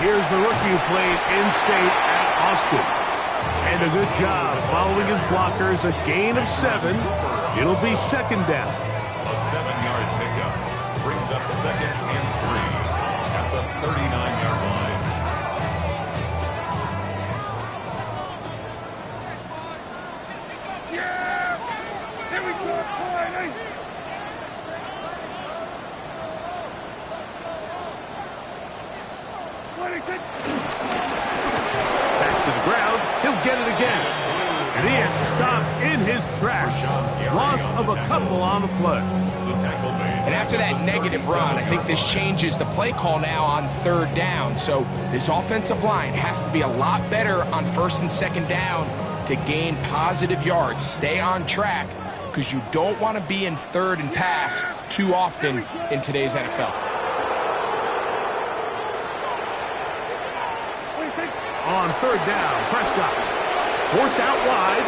Here's the rookie who played in-state at Austin. And a good job following his blockers. A gain of 7. It'll be second down. A 7-yard pickup brings up second and 3 at the 39-yard line. Yeah! Here we go, boy! Back to the ground. He'll get it again. And he is stopped in his tracks. Loss of a couple on the play. And after that negative run, I think this changes the play call now on third down. So this offensive line has to be a lot better on first and second down to gain positive yards. Stay on track because you don't want to be in third and pass too often in today's NFL. On third down, Prescott forced out wide.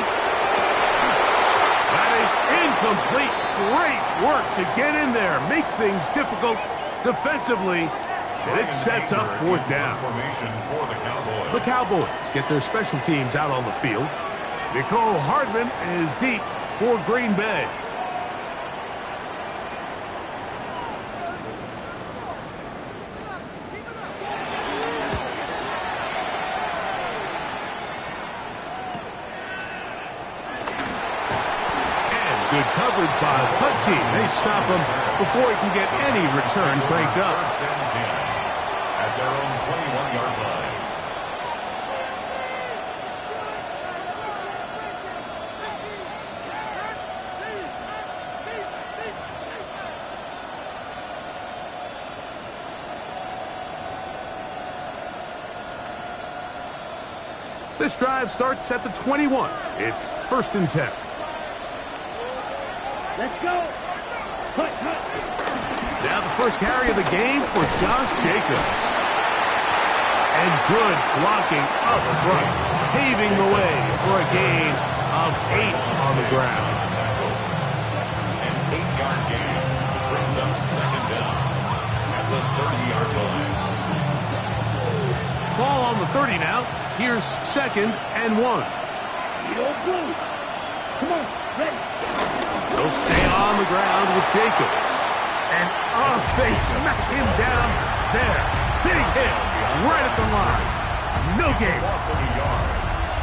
That is incomplete. Great work to get in there, make things difficult defensively, and it sets up fourth down. The Cowboys get their special teams out on the field. Nicole Hardman is deep for Green Bay. Good coverage by the punt team. They stop him before he can get any return cranked up. First and 10 at their own 21-yard line. This drive starts at the 21. It's first and 10. Let's go! Cut, cut. Now the first carry of the game for Josh Jacobs. And good blocking up front, paving the way for a gain of 8 on the ground. An 8-yard gain brings up second down at the 30-yard line. Ball on the 30 now. Here's second and 1. Come on, ready. They'll stay on the ground with Jacobs. And they smack him down there. Big hit right at the line. No gain.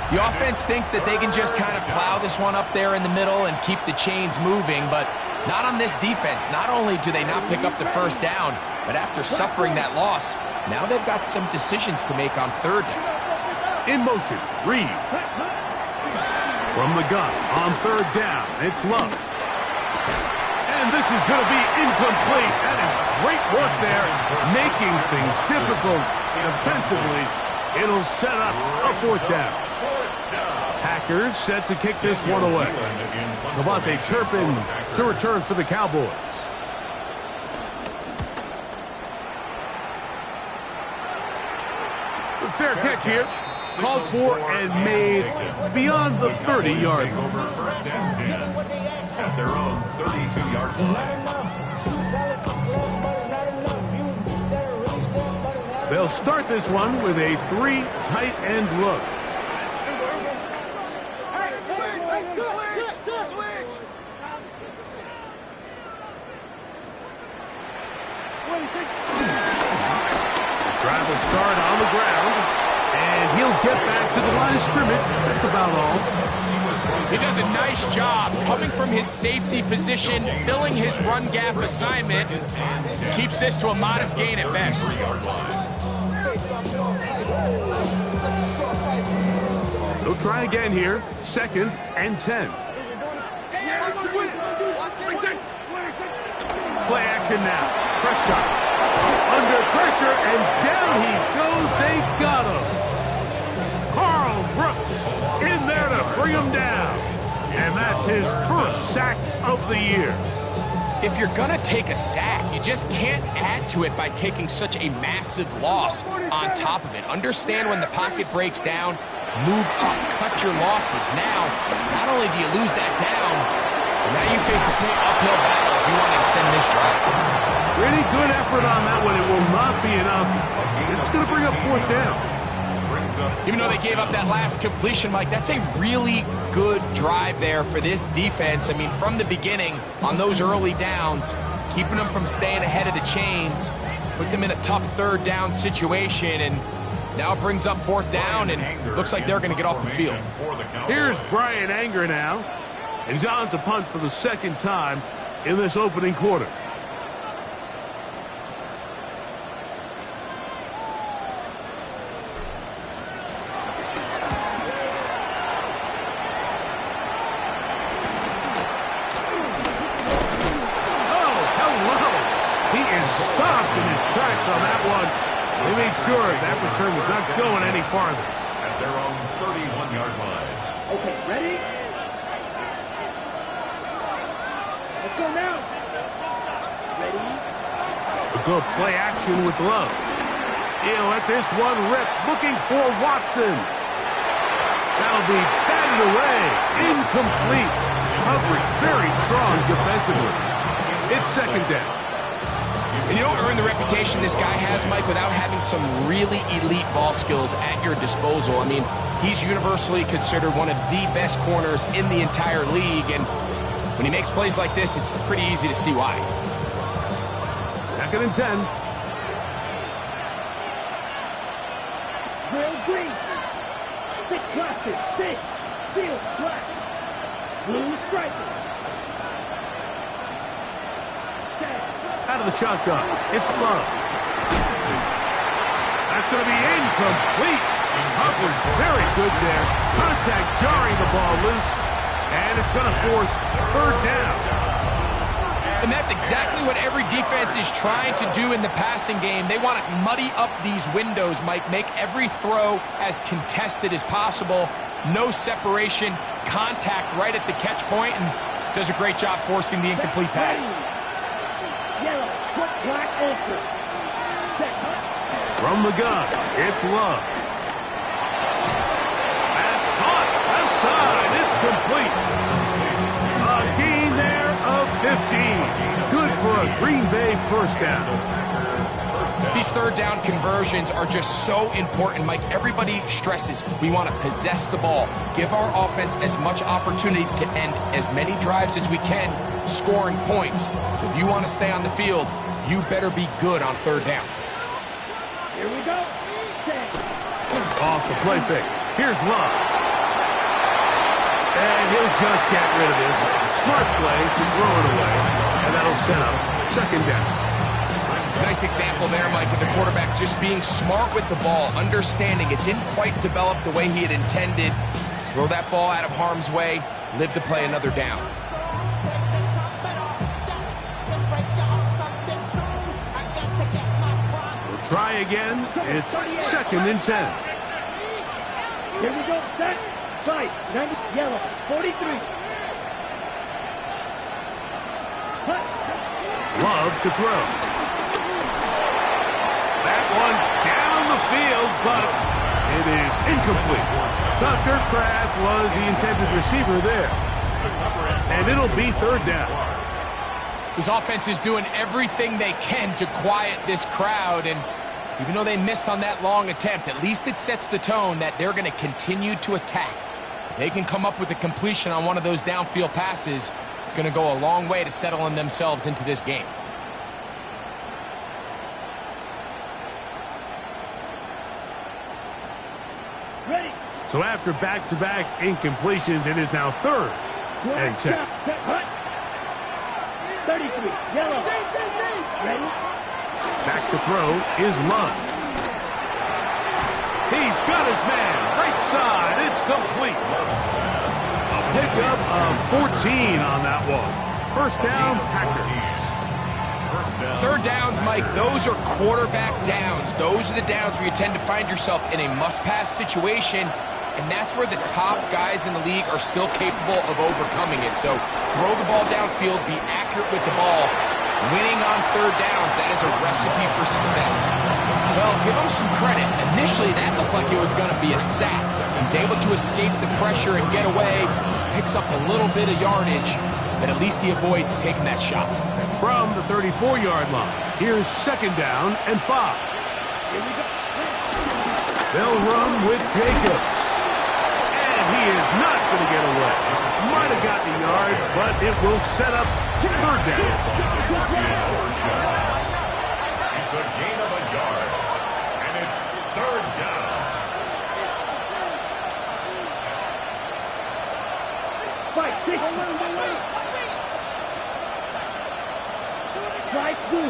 The offense thinks that they can just kind of plow this one up there in the middle and keep the chains moving, but not on this defense. Not only do they not pick up the first down, but after suffering that loss, now they've got some decisions to make on third down. In motion, Reed. From the gun on third down, it's Love. And this is going to be incomplete. That is great work there, making things difficult defensively. It'll set up a fourth down. Packers set to kick this one away. Devontae Turpin to return for the Cowboys. Fair catch here. Called for and made beyond the 30-yard line. Over first and 10 at their own 32-yard line. They'll start this one with a 3 tight end look. Drive will start on the ground. And he'll get back to the line of scrimmage. That's about all. He does a nice job coming from his safety position, filling his run gap assignment. Keeps this to a modest gain at best. They'll try again here. Second and 10. Play action now. Prescott under pressure, and down he goes. They got him. Carl Brooks in there to bring him down. And that's his first sack of the year. If you're going to take a sack, you just can't add to it by taking such a massive loss on top of it. Understand when the pocket breaks down, move up, cut your losses. Now, not only do you lose that down, but now you face a big uphill battle if you want to extend this drive. Pretty good effort on that one. It will not be enough. It's going to bring up fourth down. Even though they gave up that last completion, Mike, that's a really good drive there for this defense. I mean, from the beginning, on those early downs, keeping them from staying ahead of the chains, put them in a tough third down situation, and now it brings up fourth down, and looks like they're going to get off the field. Here's Brian Anger now, and he's on to punt for the second time in this opening quarter. Stopped in his tracks on that one. They made sure that return was not going any farther. At their own 31-yard line. Okay, ready? Let's go now. Ready? A good play action with Love. He'll let this one rip, looking for Watson. That'll be batted away. Incomplete. Coverage very strong defensively. It's second down. And you don't earn the reputation this guy has, Mike, without having some really elite ball skills at your disposal. I mean, he's universally considered one of the best corners in the entire league, and when he makes plays like this, it's pretty easy to see why. Second and 10. Real green. Six classic. Six. Field slack. Blue striker. Out of the shotgun. It's Love. That's going to be incomplete. Coverage very good there. Contact jarring the ball loose. And it's going to force third down. And that's exactly what every defense is trying to do in the passing game. They want to muddy up these windows, Mike. Make every throw as contested as possible. No separation. Contact right at the catch point, and does a great job forcing the incomplete pass. Yellow, quick black ultra. From the gun, it's Love. That's caught. Left side, it's complete. A gain there of 15. Good for a Green Bay first down. These third down conversions are just so important, Mike. Everybody stresses we want to possess the ball, give our offense as much opportunity to end as many drives as we can, scoring points. So if you want to stay on the field, you better be good on third down. Here we go. Off the play fake. Here's Love. And he'll just get rid of this. Smart play to throw it away. And that'll set up second down. Nice example there, Mike, of the quarterback just being smart with the ball, understanding it didn't quite develop the way he had intended. Throw that ball out of harm's way, live to play another down. We'll try again. It's second and 10. Here we go. Set. Fight. 90. Yellow. 43. Cut. Love to throw. That one down the field, but it is incomplete. Tucker Kraft was the intended receiver there. And it'll be third down. This offense is doing everything they can to quiet this crowd, and even though they missed on that long attempt, at least it sets the tone that they're going to continue to attack. If they can come up with a completion on one of those downfield passes, it's going to go a long way to settling themselves into this game. Ready. So after back-to-back incompletions, it is now third and 10. 33. Yellow. Ready. Back to throw is Love. He's got his man. Right side. It's complete. A pickup of 14 on that one. First down, Packers. Third downs, Mike, those are quarterback downs. Those are the downs where you tend to find yourself in a must-pass situation, and that's where the top guys in the league are still capable of overcoming it. So throw the ball downfield, be accurate with the ball. Winning on third downs, that is a recipe for success. Well, give him some credit. Initially, that looked like it was going to be a sack. He's able to escape the pressure and get away, picks up a little bit of yardage. but at least he avoids taking that shot. From the 34-yard line, here's 2nd down and 5. They'll run with Jacobs. And he is not going to get away. Might have gotten a yard, but it will set up 3rd down. It's a gain of a yard, and it's 3rd down. Fight, six. Strike 2.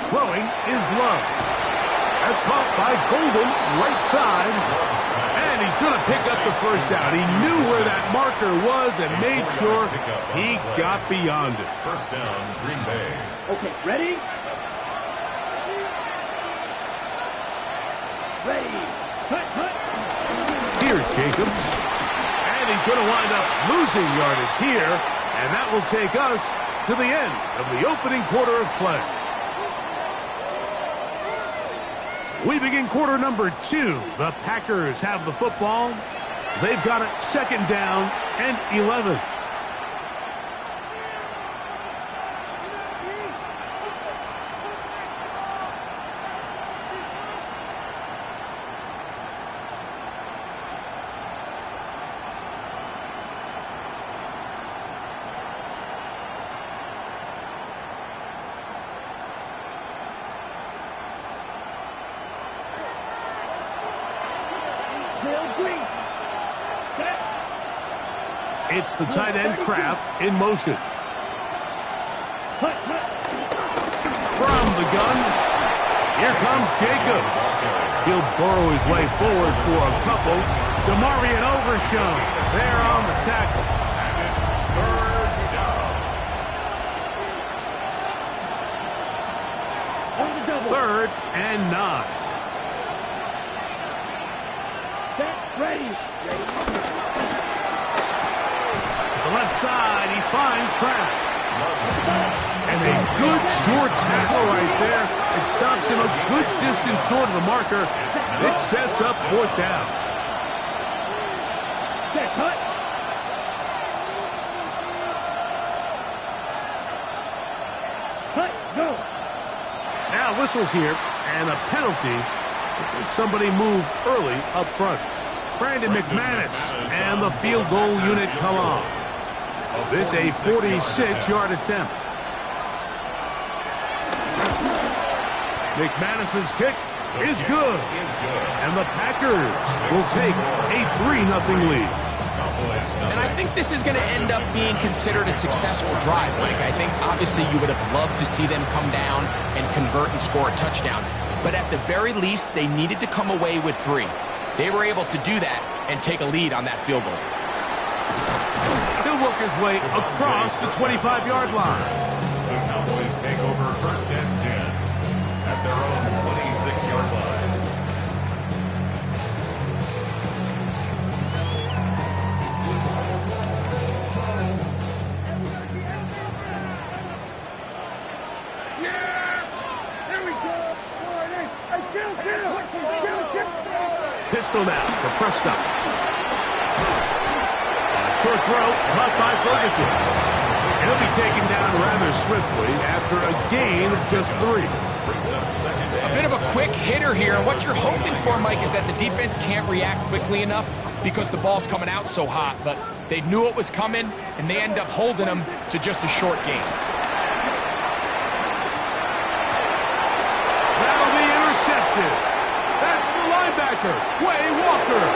Throwing is Love. That's caught by Golden, right side. And he's going to pick up the 1st down. He knew where that marker was and made sure he got beyond it. 1st down, Green Bay. Okay, ready? Ready. Cut. Here's Jacobs. And he's going to wind up losing yardage here. And that will take us to the end of the opening quarter of play. We begin quarter number 2. The Packers have the football. They've got it 2nd down and 11. It's the tight end Kraft in motion. From the gun, here comes Jacobs. He'll burrow his way forward for a couple. DeMarvion Overshown there on the tackle. And it's 3rd down. 3rd and 9. Ready. Left side, he finds Kraft. And a good short tackle right there. It stops him a good distance short of the marker. It sets up 4th down. Cut. Go. Now whistles here, and a penalty. Somebody moved early up front. Brandon McManus and the field goal unit come on. This a 46-yard attempt. McManus's kick is good. And the Packers will take a 3-0 lead. And I think this is going to end up being considered a successful drive, Mike. I think obviously you would have loved to see them come down and convert and score a touchdown. But at the very least, they needed to come away with 3. They were able to do that and take a lead on that field goal. He'll work his way across the 25-yard line. The Cowboys take over 1st and 10 at their own 26-yard line. Pistol now for Prescott. Short throw, caught by Ferguson. He'll be taken down rather swiftly after a gain of just 3. A bit of a quick hitter here, and what you're hoping for, Mike, is that the defense can't react quickly enough because the ball's coming out so hot, but they knew it was coming, and they end up holding them to just a short gain. That'll be intercepted. That's the linebacker, Quay Walker.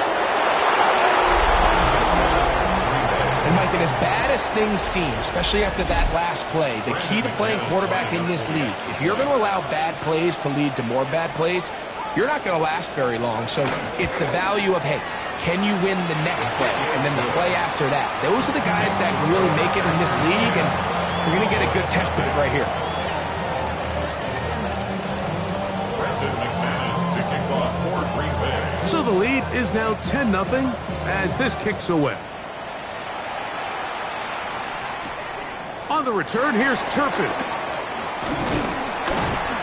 And Mike, and as bad as things seem, especially after that last play, the key to playing quarterback in this league, if you're going to allow bad plays to lead to more bad plays, you're not going to last very long. So it's the value of, hey, can you win the next play and then the play after that? Those are the guys that can really make it in this league, and you're going to get a good test of it right here. So the lead is now 10-0 as this kicks away. On the return, here's Turpin.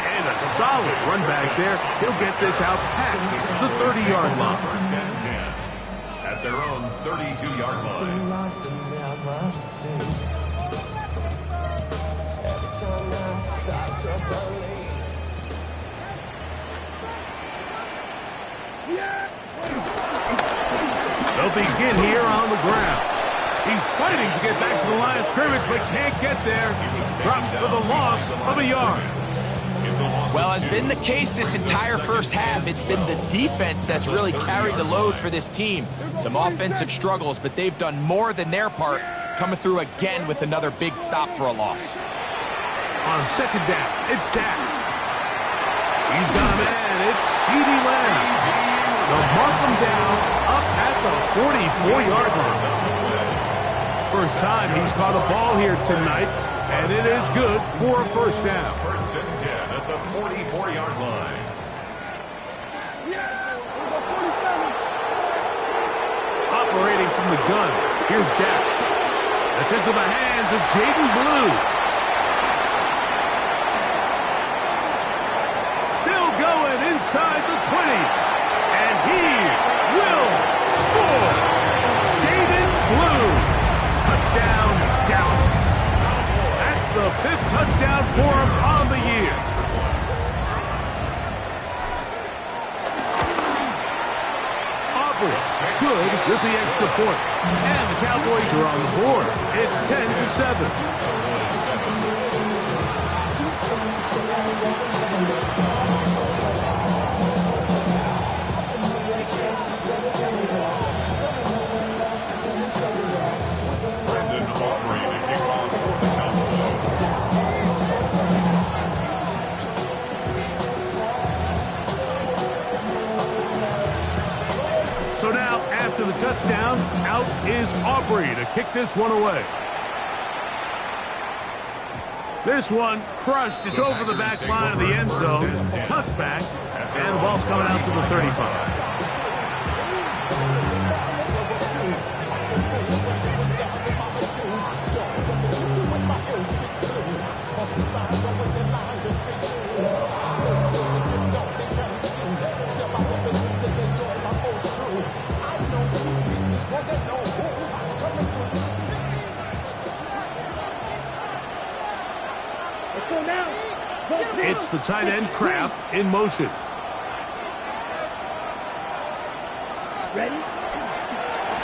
And a solid run back there. He'll get this out past the 30-yard line. First and 10 at at their own 32-yard line. They'll begin here on the ground. He's fighting to get back to the line of scrimmage, but can't get there. Dropped for the loss of a yard. Well, as been the case this entire first half, it's been the defense that's really carried the load for this team. Some offensive struggles, but they've done more than their part, coming through again with another big stop for a loss. On second down, it's Dak. He's got a man. It's CeeDee Lamb. They'll mark him down up at the 44-yard line. First time he's caught a ball here tonight, and it is good for a first down. First and 10 at the 44-yard line. Operating from the gun, here's Dak. That's into the hands of Jaden Blue. Still going inside the 20. And he will score. Jaden Blue. Touchdown, Dallas. That's the 5th touchdown for him on the year. Aubrey, good with the extra point. And the Cowboys are on the board. It's 10-7. So now, after the touchdown, out is Aubrey to kick this one away. This one crushed. It's over the back line of the end zone. Touchback. And the ball's coming out to the 35. It's the tight end Kraft in motion. Ready?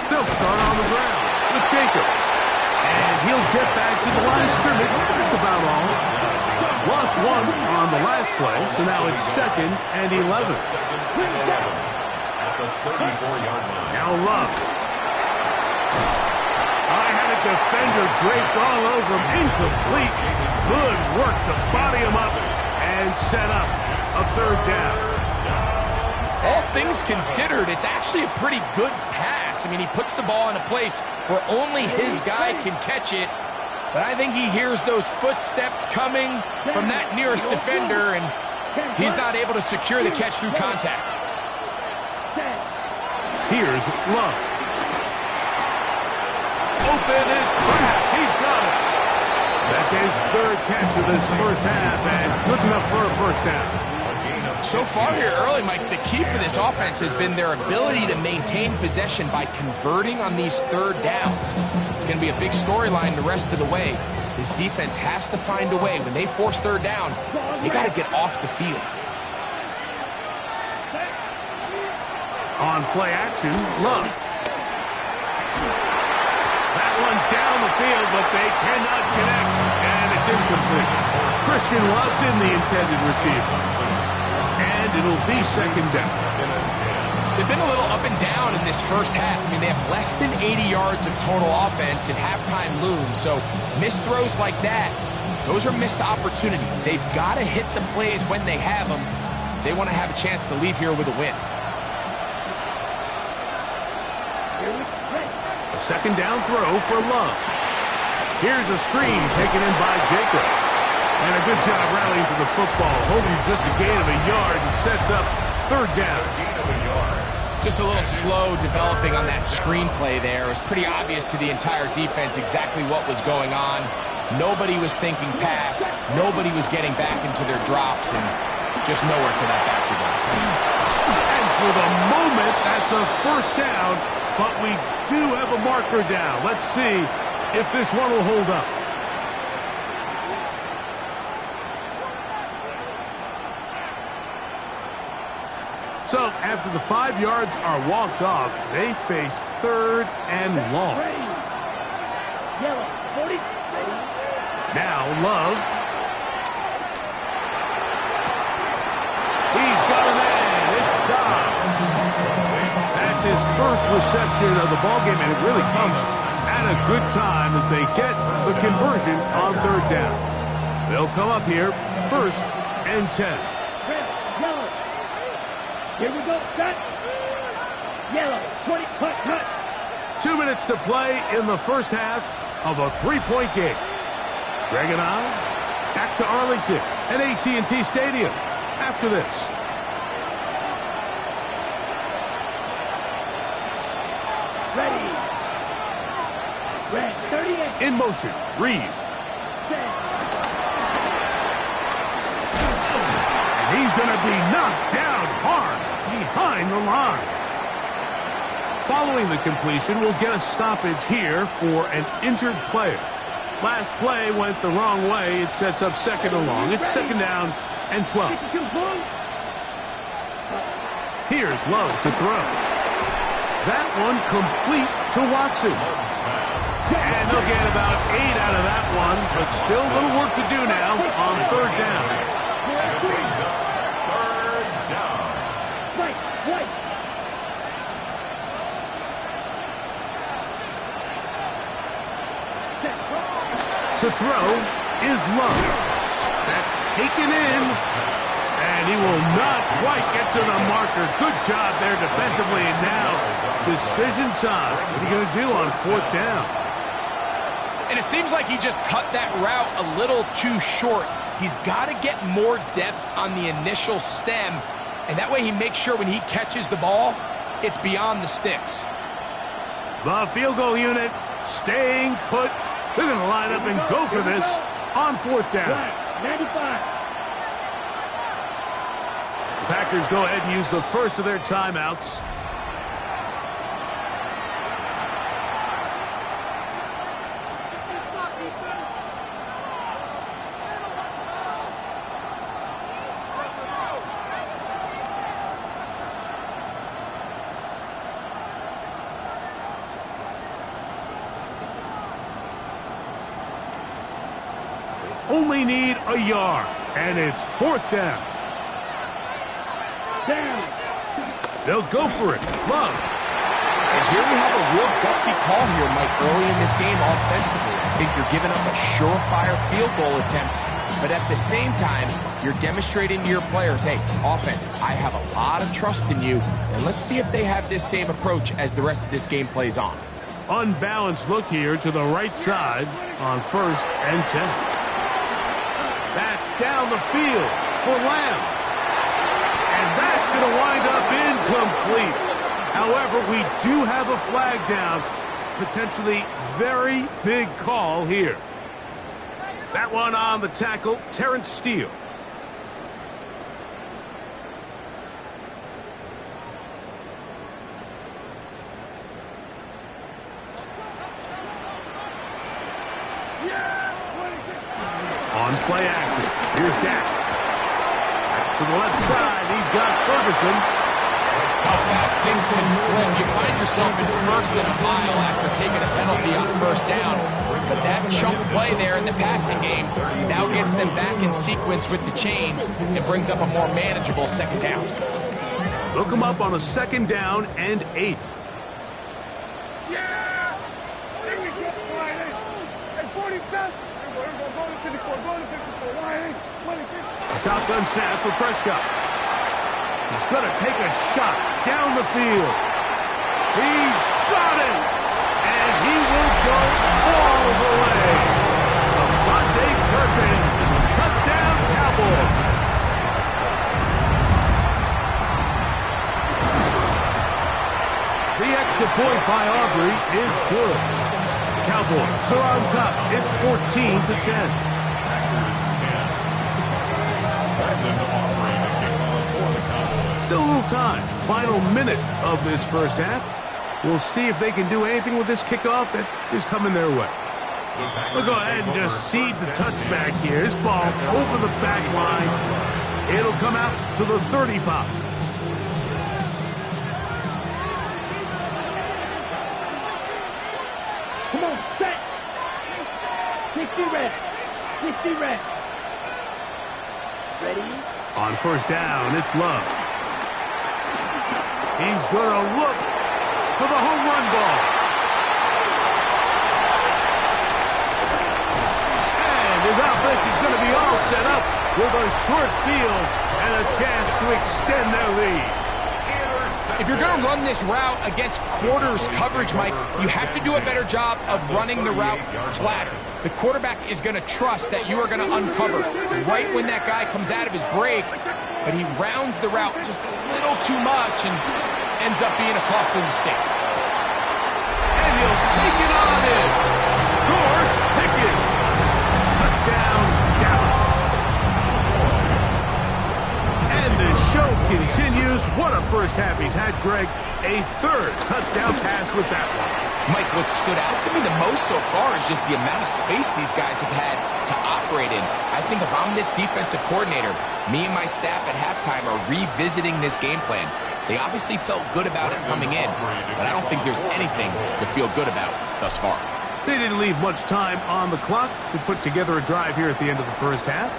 They'll start on the ground with Jacobs. And he'll get back to the line of scrimmage. That's about all. Lost one on the last play, so now it's 2nd and 11. At the 34-yard line. Now Love. I had a defender draped all over him. Incomplete. Good work to body him up and set up a 3rd down. All things considered, it's actually a pretty good pass. I mean, he puts the ball in a place where only his guy can catch it. But I think he hears those footsteps coming from that nearest defender, and he's not able to secure the catch through contact. Here's Love. Open is Kraft. He's got it. That's his 3rd catch of this first half, and good enough for a first down. So far here early, Mike, the key for this offense has been their ability to maintain possession by converting on these 3rd downs. It's going to be a big storyline the rest of the way. This defense has to find a way. When they force 3rd down, they got to get off the field. On play action, Love. That one down the field, but they cannot connect, and it's incomplete. Christian Love's in the intended receiver. And it'll be 2nd down. They've been a little up and down in this first half. I mean, they have less than 80 yards of total offense and halftime looms. So missed throws like that, those are missed opportunities. They've got to hit the plays when they have them if they want to have a chance to leave here with a win. A 2nd down throw for Love. Here's a screen taken in by Jacobs. And a good job rallying to the football, holding just a gain of a yard and sets up 3rd down. Just a little slow developing on that screenplay there. It was pretty obvious to the entire defense exactly what was going on. Nobody was thinking pass. Nobody was getting back into their drops, and just nowhere for that back to go. And for the moment, that's a first down, but we do have a marker down. Let's see if this one will hold up. So after the 5 yards are walked off, they face 3rd and long. Yellow, 40. Now Love. He's got a man. It's Dobbs. That's his first reception of the ballgame, and it really comes at a good time as they get the conversion on 3rd down. They'll come up here, 1st and 10. Red, yellow. Here we go, cut. Yellow, 20, cut. 2 minutes to play in the first half of a 3-point game. Greg and I back to Arlington at AT&T Stadium after this. Ready. Red, 38. In motion, Reed. Set. And he's going to be knocked down hard behind the line. Following the completion, we'll get a stoppage here for an injured player. Last play went the wrong way. It sets up 2nd and long. It's 2nd down and 12. Here's Love to throw. That one complete to Watson. And they'll get about 8 out of that one, but still a little work to do now on 3rd down. To throw is Love. That's taken in, and he will not quite get to the marker. Good job there defensively, and now decision time. What's he going to do on 4th down? And it seems like he just cut that route a little too short. He's got to get more depth on the initial stem, and that way he makes sure when he catches the ball, it's beyond the sticks. The field goal unit staying put. They're going to line up and go for this on 4th down. 95. The Packers go ahead and use the first of their timeouts. Only need a yard, and it's 4th down. Down. They'll go for it. Love. And here we have a real gutsy call here, Mike, early in this game offensively. I think you're giving up a surefire field goal attempt, but at the same time, you're demonstrating to your players, hey, offense, I have a lot of trust in you, and let's see if they have this same approach as the rest of this game plays on. Unbalanced look here to the right side on 1st and 10. That's down the field for Lamb. And that's going to wind up incomplete. However, we do have a flag down. Potentially very big call here. That one on the tackle, Terrence Steele. On play action, here's Dak. To the left side, he's got Ferguson. How fast things can flip. You find yourself in 1st and a mile after taking a penalty on 1st down. But that chunk play there in the passing game now gets them back in sequence with the chains and brings up a more manageable 2nd down. Look him up on a 2nd down and 8. Yeah! There we go, Friday. And 47. Shotgun snap for Prescott. He's going to take a shot down the field. He's got it! And he will go all the way. Devontae Turpin, touchdown Cowboys. The extra point by Aubrey is good. The Cowboys are on top. It's 14-10. Still a little time. Final minute of this first half. We'll see if they can do anything with this kickoff that is coming their way. We'll go ahead and just seed the touchback here. This ball over the back line. It'll come out to the 35. Come on, set. 60 red. 60 red. Ready? On first down, it's Love. He's going to look for the home run ball. And his offense is going to be all set up with a short field and a chance to extend their lead. If you're going to run this route against quarters coverage, Mike, you have to do a better job of running the route flatter. The quarterback is going to trust that you are going to uncover right when that guy comes out of his break, but he rounds the route just a little too much and ends up being a costly mistake. And he'll take it on in. George Pickens. Touchdown, Dallas. And the show continues. What a first half he's had, Greg. A third touchdown pass with that one. Mike, what stood out to me the most so far is just the amount of space these guys have had to operate in. I think if I'm this defensive coordinator, me and my staff at halftime are revisiting this game plan. They obviously felt good about it coming in, but I don't think there's anything to feel good about thus far. They didn't leave much time on the clock to put together a drive here at the end of the first half.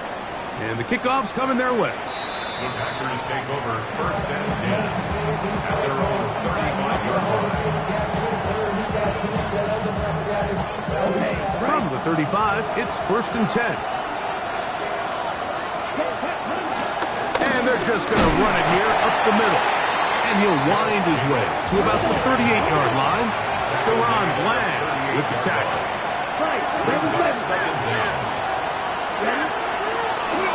And the kickoff's coming their way. The Packers take over first and 10 at their own 35-yard line. From the 35, it's first and 10. And they're just going to run it here up the middle. And he'll wind his way to about the 38-yard line. Deron Bland with the tackle.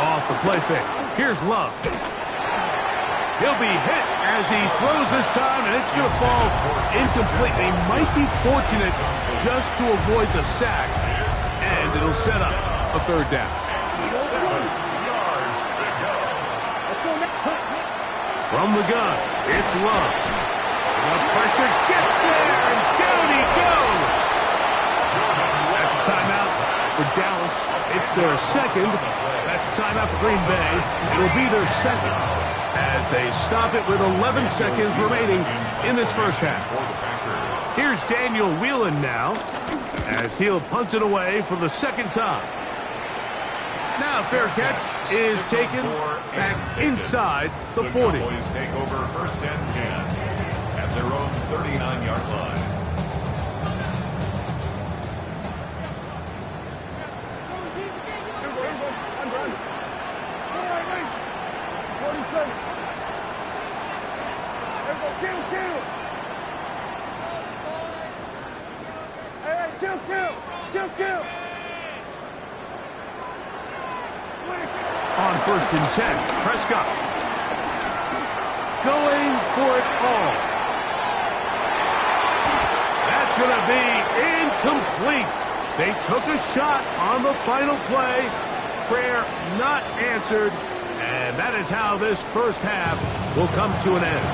Off the play fake. Here's Love. He'll be hit as he throws this time, and it's going to fall incomplete. They might be fortunate just to avoid the sack, and it'll set up a third down. 7 yards to go. From the gun, it's Love. The pressure gets there, and down he goes. That's a timeout for Dallas. It's their second. That's a timeout for Green Bay. It'll be their second as they stop it with 11 seconds remaining in this first half. Here's Daniel Whelan now as he'll punt it away for the second time. Now fair catch is taken back inside the 40. The Cowboys take over first and 10 at their own 39-yard line. On first and 10, Prescott going for it all. That's going to be incomplete. They took a shot on the final play. Prayer not answered. And that is how this first half will come to an end.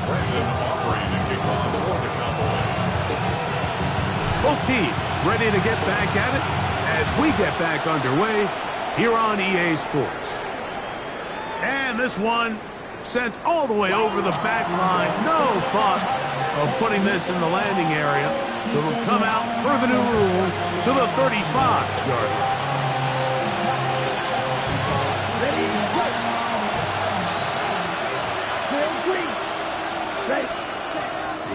Brandon Aubrey to kick off for the Cowboys. Both teams ready to get back at it as we get back underway here on EA Sports. And this one sent all the way over the back line. No thought of putting this in the landing area. So it'll come out per the new rule to the 35-yard line.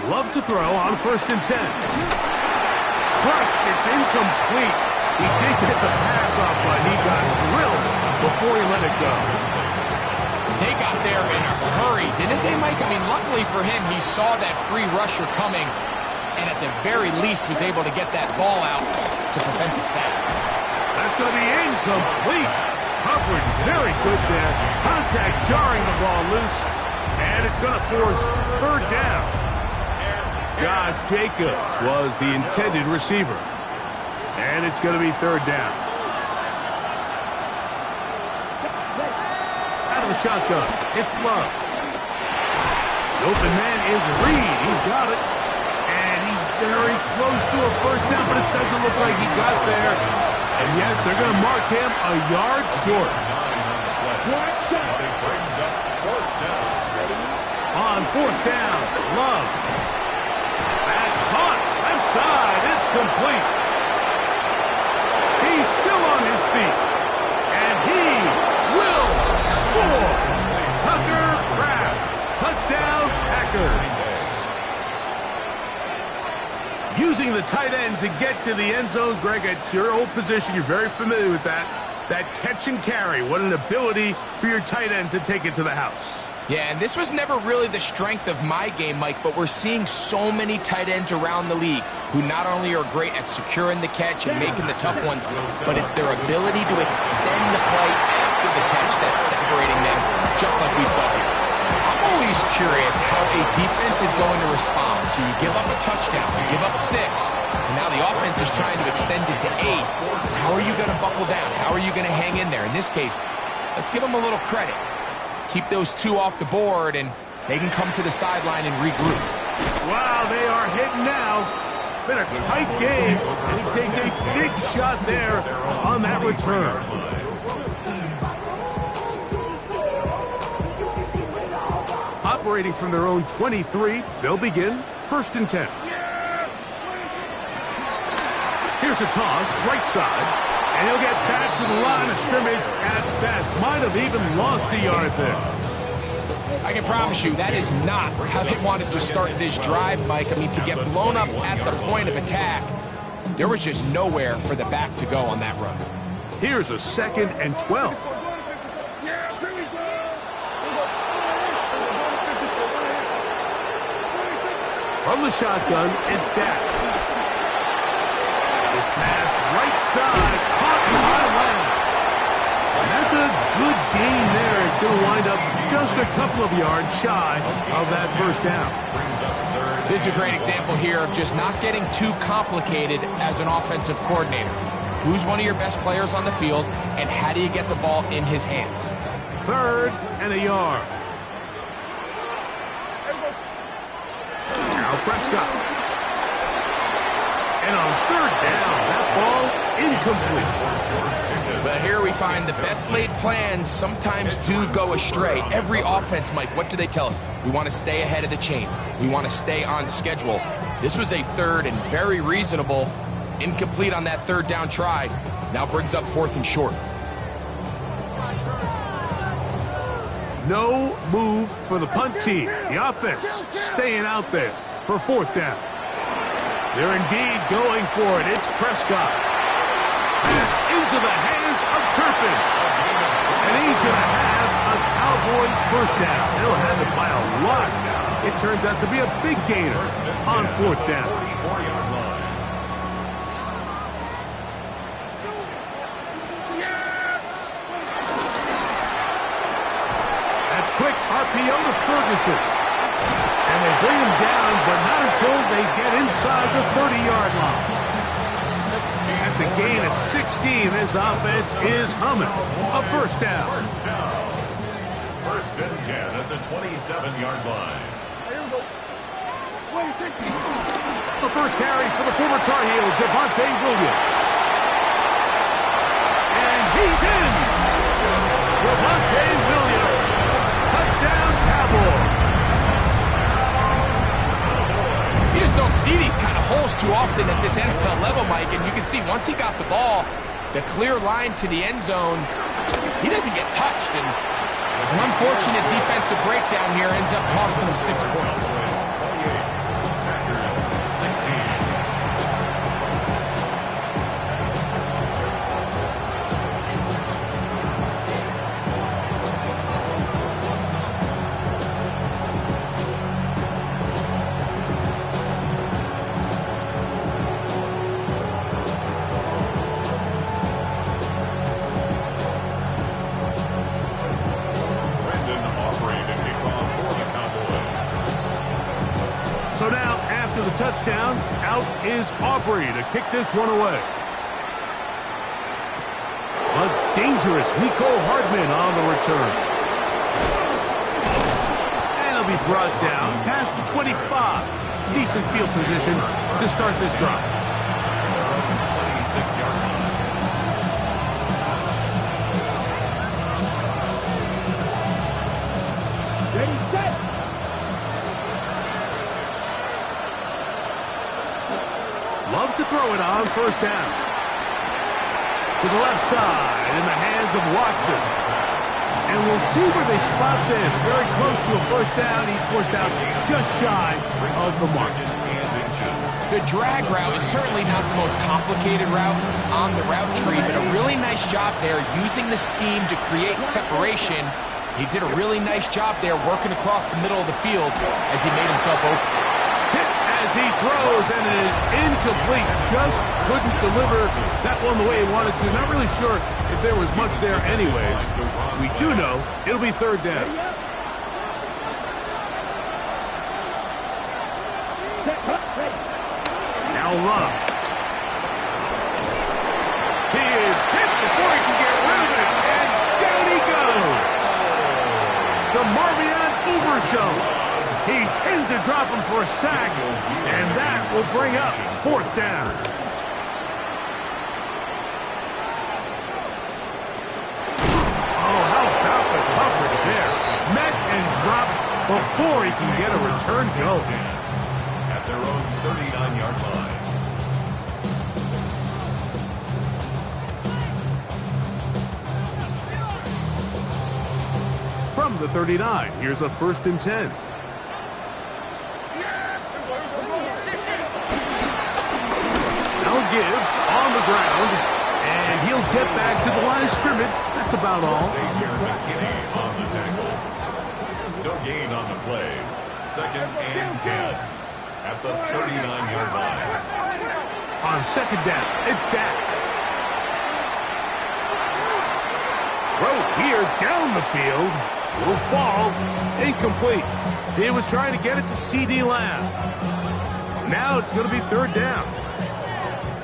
Love to throw on first and 10. Crushed, it's incomplete. He did get the pass off, but he got drilled before he let it go. They got there in a hurry, didn't they, Mike? I mean, luckily for him, he saw that free rusher coming, and at the very least was able to get that ball out to prevent the sack. That's going to be incomplete. Coverage very good there. Contact jarring the ball loose, and it's going to force third down. Josh Jacobs was the intended receiver. And it's going to be third down. out of the shotgun. It's Love. The open man is Reed. He's got it. And he's very close to a first down, but it doesn't look like he got there. And yes, they're going to mark him a yard short. On fourth down, Love. That's caught. Left side. It's complete. He's still on his feet. And he will score. Tucker Kraft. Touchdown, Packers. Using the tight end to get to the end zone, Greg, it's your old position. You're very familiar with that. That catch and carry. What an ability for your tight end to take it to the house. Yeah, and this was never really the strength of my game, Mike, but we're seeing so many tight ends around the league who not only are great at securing the catch and making the tough ones, but it's their ability to extend the play after the catch that's separating them, just like we saw here. I'm always curious how a defense is going to respond. So you give up a touchdown, you give up 6, and now the offense is trying to extend it to 8. How are you going to buckle down? How are you going to hang in there? In this case, let's give them a little credit. Keep those 2 off the board, and they can come to the sideline and regroup. Wow, they are hitting now. Been a tight game, and he takes a big shot there on that return. Operating from their own 23, they'll begin 1st and 10. Here's a toss, right side. And he'll get back to the line of scrimmage at best. Might have even lost a yard there. I can promise you that is not how they wanted to start this drive, Mike. I mean, to get blown up at the point of attack, there was just nowhere for the back to go on that run. Here's a 2nd and 12. From the shotgun, it's Dak. This pass right side, caught by Lamb. And that's a good gain there. It's going to wind up just a couple of yards shy of that first down. This is a great example here of just not getting too complicated as an offensive coordinator. Who's one of your best players on the field, and how do you get the ball in his hands? 3rd and a yard. Now Prescott. And on 3rd down, that ball incomplete. But here we find the best laid plans sometimes do go astray. Every offense, Mike, what do they tell us? We want to stay ahead of the chains. We want to stay on schedule. This was a 3rd and very reasonable. Incomplete on that 3rd down try. Now brings up 4th and short. No move for the punt team. The offense staying out there for 4th down. They're indeed going for it. It's Prescott. Pass into the hands of Turpin. And he's going to have a Cowboys first down. They'll have it by a lot. It turns out to be a big gainer on 4th down. That's quick RPO to Ferguson. And they bring him down, but not until they get inside the 30-yard line. That's a gain of 16. This offense is humming. A first down. 1st and 10 at the 27-yard line. The first carry for the former Tar Heel, Javonte Williams. And he's in. Javonte Williams. Touchdown, Cowboys. You just don't see these kind of holes too often at this NFL level, Mike, and you can see once he got the ball, the clear line to the end zone, he doesn't get touched, and an unfortunate defensive breakdown here ends up costing him 6 points. Packers 16. So now, after the touchdown, out is Aubrey to kick this one away. A dangerous Mecole Hardman on the return. And he'll be brought down past the 25. Decent field position to start this drive. 26-yard line. Ready, set. Love to throw it on first down. To the left side in the hands of Watson. And we'll see where they spot this. Very close to a first down. He's forced out just shy of the mark. The drag route is certainly not the most complicated route on the route tree, but a really nice job there using the scheme to create separation. He did a really nice job there working across the middle of the field as he made himself open. Hit as he throws, and it is incomplete. Just couldn't deliver that one the way he wanted to. Not really sure if there was much there anyways. We do know it'll be third down. Now Love. He is hit before he can get rid of it, and down he goes. The Marvion Ubershow. He's pinned to drop him for a sack, and that will bring up fourth down. Oh, how about the coverage there? Met and dropped before he can get a return go. At their own 39-yard line. From the 39, here's a 1st and 10. Now give on the ground, and he'll get back to the line of scrimmage. That's about all. Xavier McKinney on the tackle. No gain on the play. 2nd and 10 at the 39-yard line. On 2nd down, it's Dak. Throw here down the field. Will fall. Incomplete. He was trying to get it to C.D. Lamb. Now it's going to be 3rd down.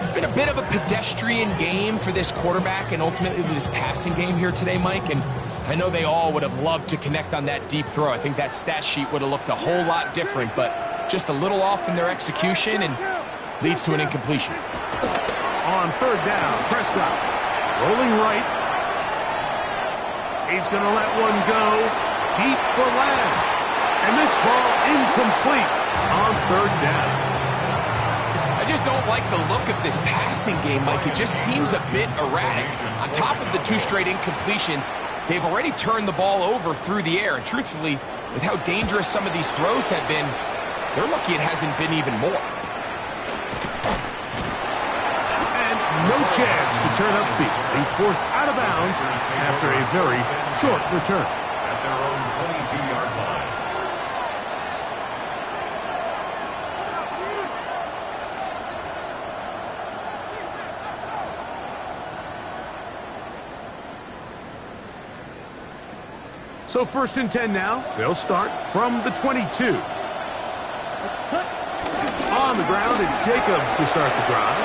It's been a bit of a pedestrian game for this quarterback and ultimately this passing game here today, Mike. And I know they all would have loved to connect on that deep throw. I think that stat sheet would have looked a whole lot different, but just a little off in their execution and leads to an incompletion. On 3rd down, Prescott rolling right. He's going to let one go deep for Lamb. And this ball incomplete on 3rd down. I just don't like the look of this passing game, Mike. It just seems a bit erratic. On top of the 2 straight incompletions, they've already turned the ball over through the air. And truthfully, with how dangerous some of these throws have been, they're lucky it hasn't been even more. And no chance to turn upfield. He's forced out of bounds after a very short return. At their own 22-yard line. So 1st and 10 now. They'll start from the 22. On the ground, it's Jacobs to start the drive.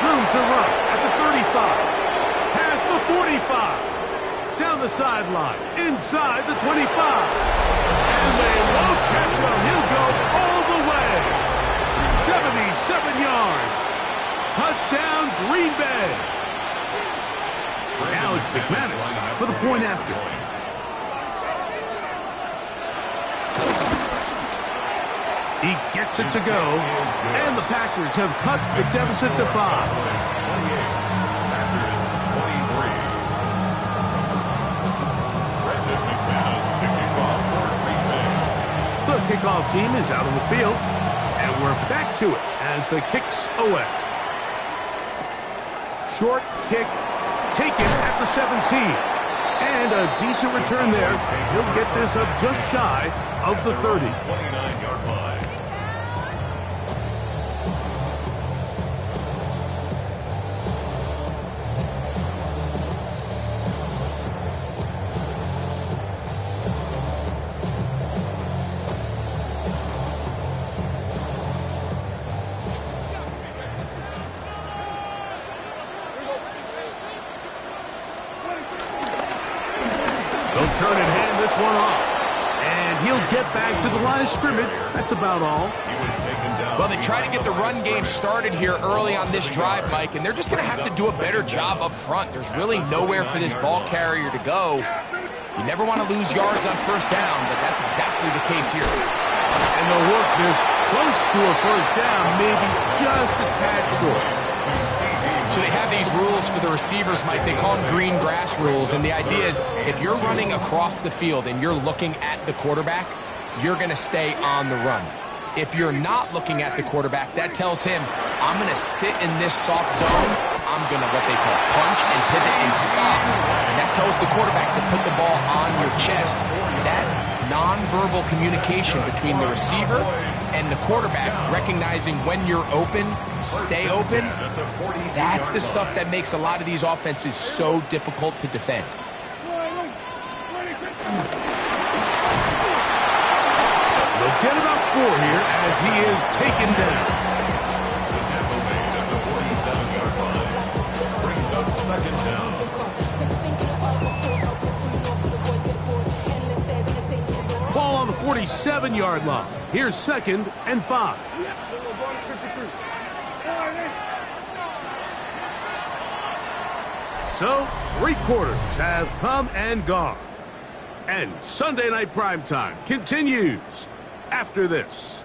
Room to run at the 35. Past the 45. Down the sideline. Inside the 25. And they won't catch him. He'll go all the way. 77 yards. Touchdown, Green Bay. Now it's McManus for the point after. He gets it to go, and the Packers have cut the deficit to 5. Packers 23. Brendan McManus to kick off for Green Bay. The kickoff team is out on the field, and we're back to it as the kick's away. Short kick taken at the 17. And a decent return there. He'll get this up just shy of the 30. 29-yard line. They'll turn and hand this one off. And he'll get back to the line of scrimmage. That's about all. He was taken down. Well, they try to get the run game started here early on this drive, Mike, and they're just going to have to do a better job up front. There's really nowhere for this ball carrier to go. You never want to lose yards on first down, but that's exactly the case here. And they'll work this close to a first down, maybe just a tad short. So they have these rules for the receivers, Mike. They call them green grass rules, and the idea is if you're running across the field and you're looking at the quarterback, you're going to stay on the run. If you're not looking at the quarterback, that tells him, I'm going to sit in this soft zone. I'm going to, what they call, punch and pivot and stop. And that tells the quarterback to put the ball on your chest. That nonverbal communication between the receiver and the quarterback, recognizing when you're open, stay open, that's the stuff that makes a lot of these offenses so difficult to defend. They'll get about 4 here as he is taken down. The tackle made at the 47-yard line. Brings up second down. Ball on the 47-yard line. Here's 2nd and 5. So, 3 quarters have come and gone. And Sunday Night Primetime continues after this.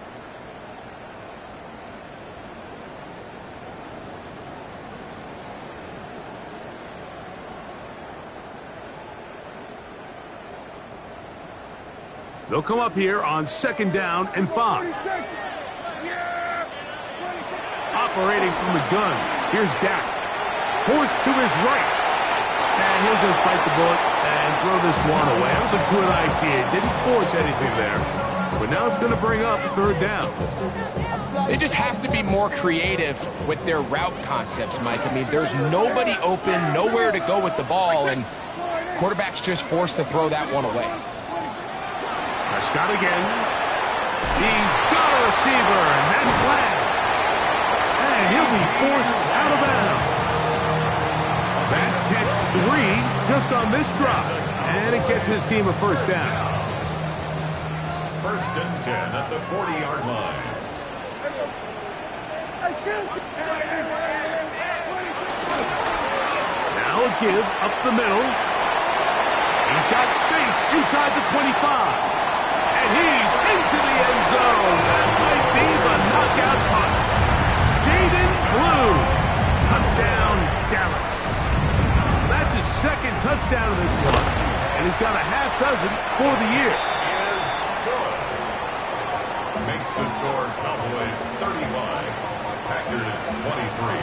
They'll come up here on 2nd down and 5. Operating from the gun, here's Dak. Forced to his right. And he'll just bite the bullet and throw this one away. That was a good idea. Didn't force anything there. But now it's going to bring up 3rd down. They just have to be more creative with their route concepts, Mike. I mean, there's nobody open, nowhere to go with the ball, and quarterback's just forced to throw that one away. Prescott again. He's got a receiver, and that's Lamb. And he'll be forced out of bounds. That's catch 3 just on this drive. And it gets his team a 1st down. 1st and 10 at the 40-yard line. Now a give up the middle. He's got space inside the 25. And he's into the end zone. That might be the knockout punch. Jaden Blue. Touchdown, Dallas. That's his 2nd touchdown of this one. And he's got a half dozen for the year. Is good. Makes the score Cowboys 35. Packers 23.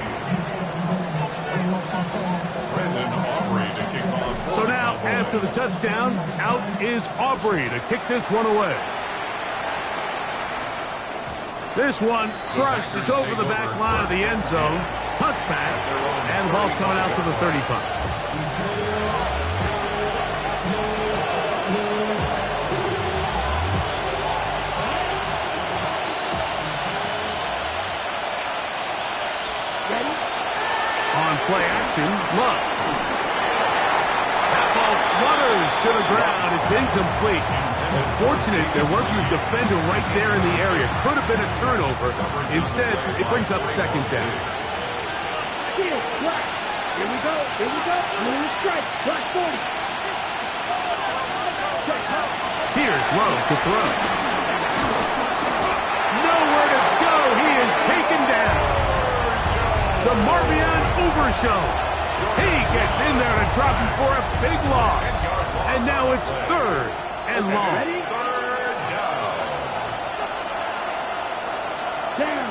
Brandon Aubrey to kick off. So now, after the touchdown, out is Aubrey to kick this one away. This one crushed. It's over the back line of the end zone. Touchback. And the ball's coming out to the 35. On play action, Love. That ball flutters to the ground. It's incomplete. Unfortunate there wasn't a defender right there in the area. Could have been a turnover. Instead, it brings up 2nd down. Steal, black. Here we go. Here we go. I'm in the strike. Black 40. Here's Love to throw. Nowhere to go. He is taken down. DeMarvion Overshown. He gets in there to drop him for a big loss. And now it's 3rd and long. Down.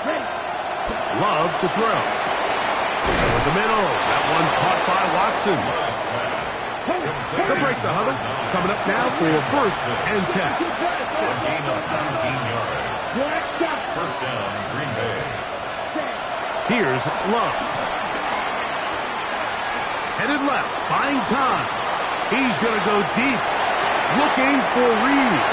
Ready. Love to throw. Over the middle. That one caught by Watson. They'll break the huddle. Coming up now for 1st and 10. A gain of 19 yards. Black got. 1st down, Green Bay. Here's Love. Headed left, buying time. He's going to go deep, looking for Reed.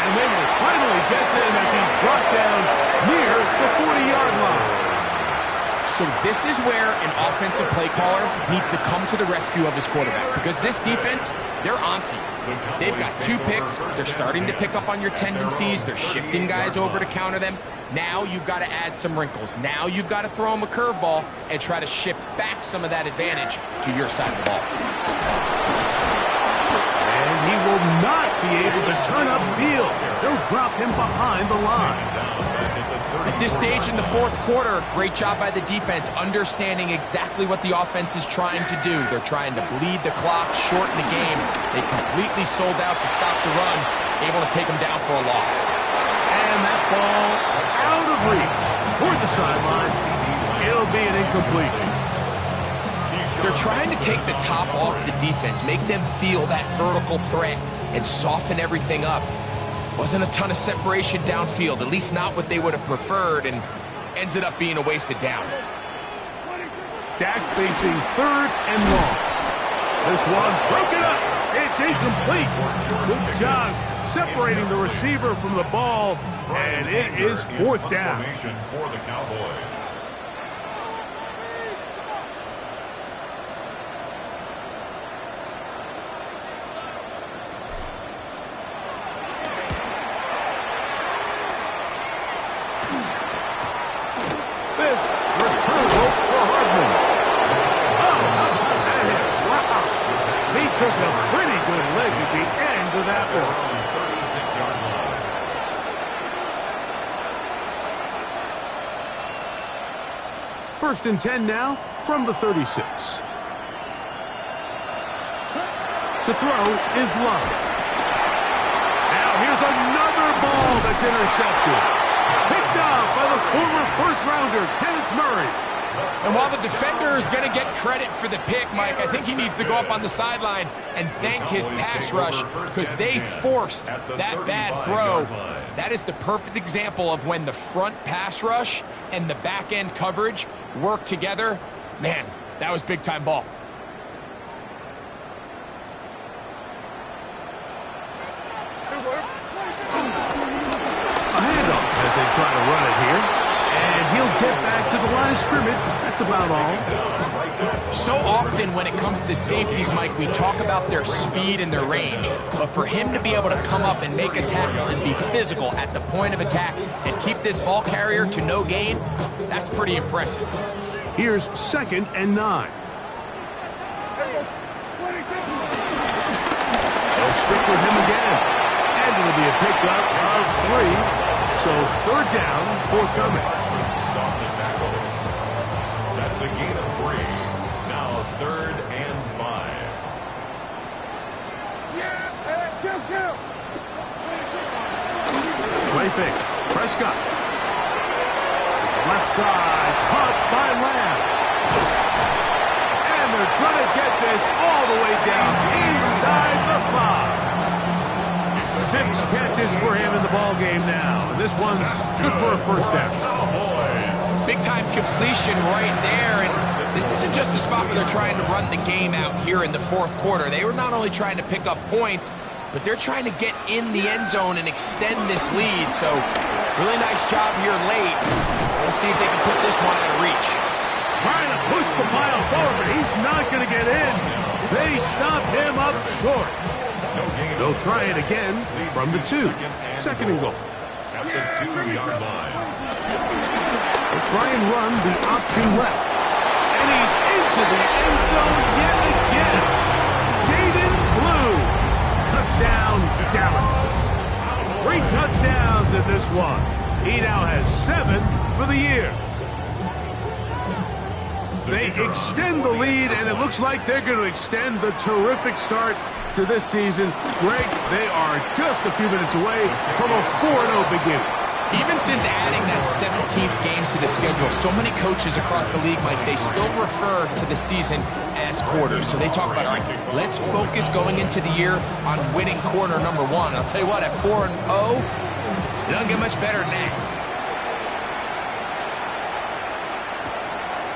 And they will finally get to him as he's brought down near the 40-yard line. So this is where an offensive play caller needs to come to the rescue of his quarterback, because this defense, they're onto you. They've got 2 picks. They're starting to pick up on your tendencies. They're shifting guys over to counter them. Now you've got to add some wrinkles. Now you've got to throw them a curveball and try to shift back some of that advantage to your side of the ball. And he will not be able to turn upfield. They'll drop him behind the line. At this stage in the 4th quarter, great job by the defense, understanding exactly what the offense is trying to do. They're trying to bleed the clock, shorten the game. They completely sold out to stop the run, able to take them down for a loss. And that ball out of reach toward the sideline. It'll be an incompletion. They're trying to take the top off the defense, make them feel that vertical threat, and soften everything up. Wasn't a ton of separation downfield, at least not what they would have preferred, and ends it up being a wasted down. Dak facing 3rd and long. This one broken up. It's incomplete. Good job separating the receiver from the ball, and it is 4th down. For the Cowboys. This return hope for Hardman. Oh, how about that hit? Wow. He took a pretty good leg at the end of that one. 36-yard line. First and 10 now from the 36. To throw is Love. Now here's another ball that's intercepted. Picked up by the former first-rounder, Kenneth Murray. And while the defender is going to get credit for the pick, Mike, I think he needs to go up on the sideline and thank his pass rush, because they forced that bad throw. That is the perfect example of when the front pass rush and the back-end coverage work together. Man, that was big-time ball. A handoff as they try to run it here. And he'll get back to the line of scrimmage. That's about all. So often when it comes to safeties, Mike, we talk about their speed and their range. But for him to be able to come up and make a tackle and be physical at the point of attack and keep this ball carrier to no gain, that's pretty impressive. Here's 2nd and 9. They'll stick with him again. And it'll be a pickup of 3. So 3rd down, forthcoming. Off the tackle. That's a gain of 3. Now 3rd and 5. Play fake. Prescott. Left side. Caught by Lamb. And they're going to get this all the way down inside the 5. 6 catches for him in the ball game now. And this one's good for a 1st down. Big-time completion right there. And this isn't just a spot where they're trying to run the game out here in the 4th quarter. They were not only trying to pick up points, but they're trying to get in the end zone and extend this lead. So really nice job here late. We'll see if they can put this one out of reach. Trying to push the pile forward, but he's not going to get in. They stop him up short. They'll try it again from the 2. 2nd and goal. At the 2-yard line. They'll try and run the option left. And he's into the end zone yet again. Jaden Blue. Touchdown, Dallas. 3 touchdowns in this one. He now has 7 for the year. They extend the lead, and it looks like they're going to extend the terrific start to this season. Greg, they are just a few minutes away from a 4-0 beginning. Even since adding that 17th game to the schedule, so many coaches across the league, Mike, they still refer to the season as quarters. So they talk about, all right, let's focus going into the year on winning quarter number 1. I'll tell you what, at 4-0, it doesn't get much better than that.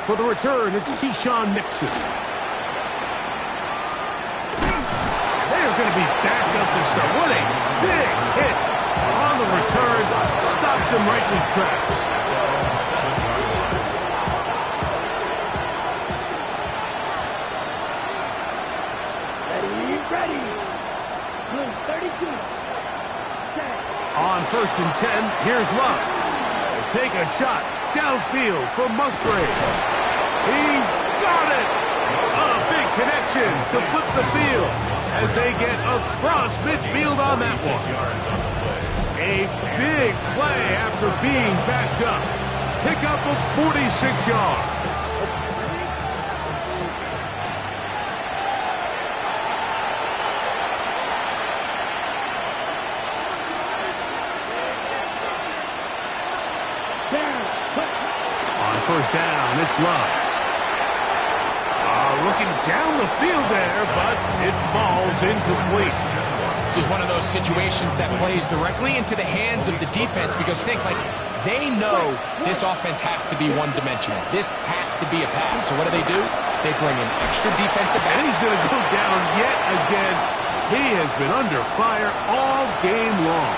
For the return, it's Keyshawn Nixon. They're going to be back up to start. What a big hit on the return. Stopped him right in his tracks. first and 10. Here's Love. They take a shot downfield for Musgrave. He's got it. A big connection to flip the field as they get across midfield on that one. A big play after being backed up. Pick up of 46 yards. On first down, it's Love. Looking down the field there, but it falls incomplete. This is one of those situations that plays directly into the hands of the defense because think, like, they know this offense has to be one-dimensional. This has to be a pass. So what do? They bring in extra defensive back. And he's going to go down yet again. He has been under fire all game long.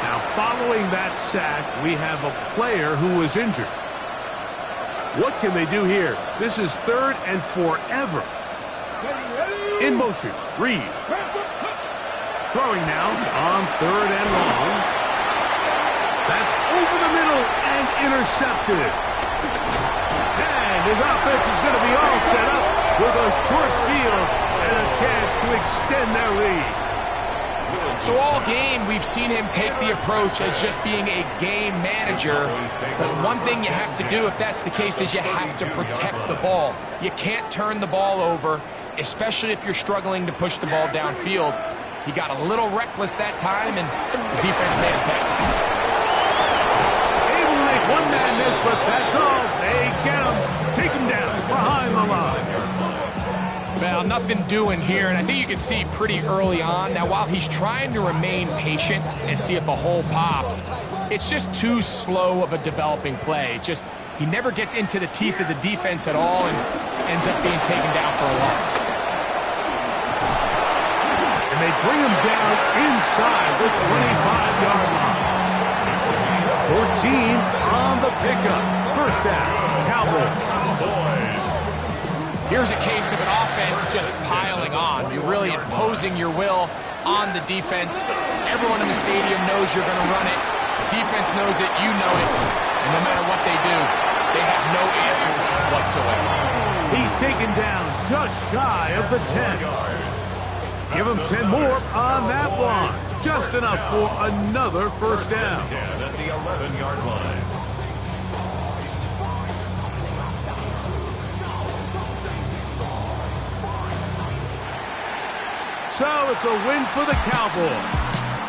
Now, following that sack, we have a player who was injured. What can they do here? This is 3rd and forever. In motion, Reed. Throwing now on 3rd and long. That's over the middle and intercepted. And his offense is going to be all set up with a short field and a chance to extend their lead. So all game, we've seen him take the approach as just being a game manager. But one thing you have to do if that's the case is you have to protect the ball. You can't turn the ball over, especially if you're struggling to push the ball downfield. He got a little reckless that time, and the defense made him pay. Able to make one man miss, but that's all. They get him, take him down behind the line. Well, nothing doing here, and I think you can see pretty early on. Now, while he's trying to remain patient and see if a hole pops, it's just too slow of a developing play. He never gets into the teeth of the defense at all and ends up being taken down for a loss. And they bring him down inside the 25-yard line. 14 on the pickup. First down, Cowboys. Here's a case of an offense just piling on. You're really imposing your will on the defense. Everyone in the stadium knows you're going to run it. The defense knows it. You know it. And no matter what they do, they have no answers whatsoever. He's taken down just shy of the 10. Give him 10 more on that one. Just enough for another first down. 10 at the 11-yard line. So it's a win for the Cowboys.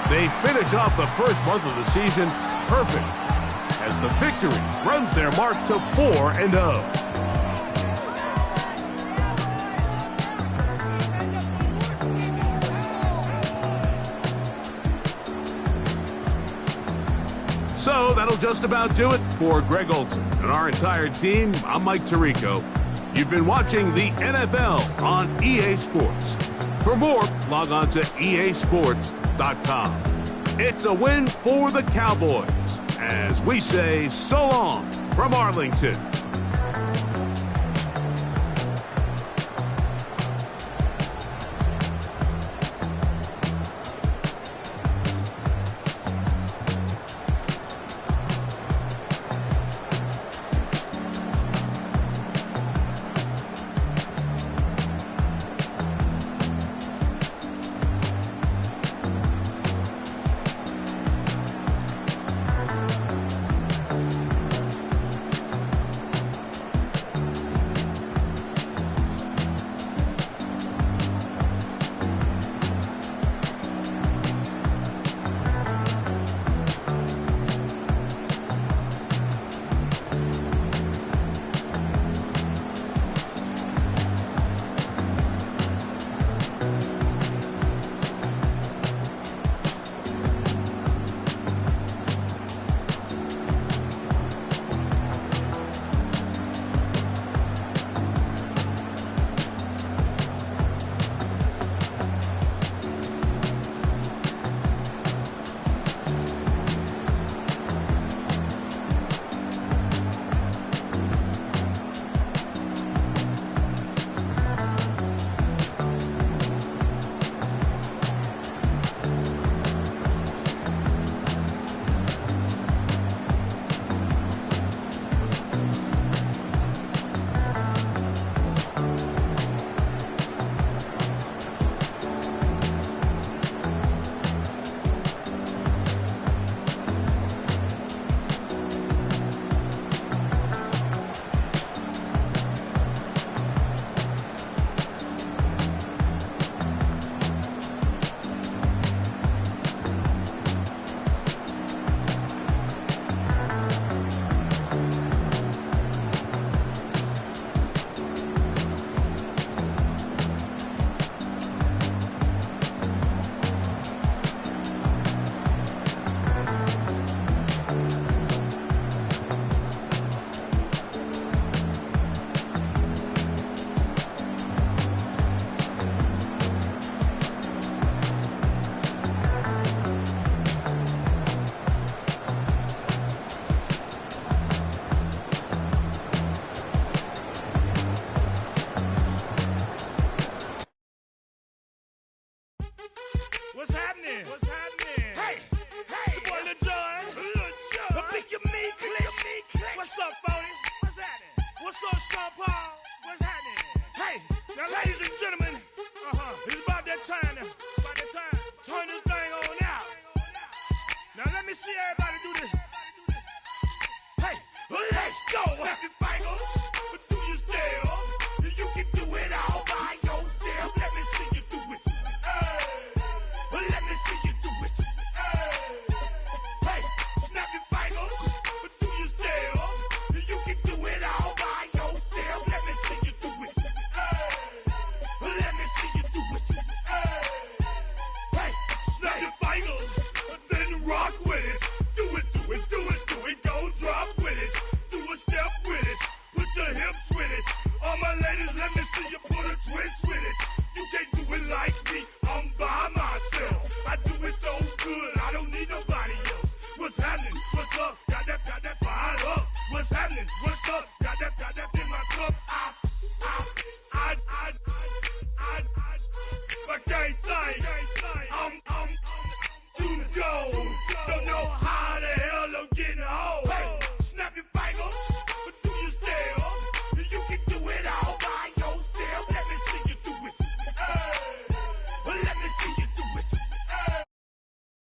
They finish off the first month of the season perfect as the victory runs their mark to 4-0. So that'll just about do it for Greg Olson and our entire team. I'm Mike Tirico. You've been watching the NFL on EA Sports. For more, log on to easports.com. It's a win for the Cowboys as we say so long from Arlington. What's up, Sean Paul? What's happening? Hey, now, ladies and gentlemen, it's about that time. Turn this thing on out. Now, let me see everybody do this. Hey, let's go. Snap your fingers, but do you still? You can do it all by yourself. Let me see you do it. Let me see you do it. Hey, snap your fingers, but do you still? You can do it all by yourself. Let me see you do it. Let me see you do it. Hey, snap your fingers, then rock with it. Do it, do it, do it, do it. Go drop with it. Do a step with it. Put your hips with it. All my ladies, let me see you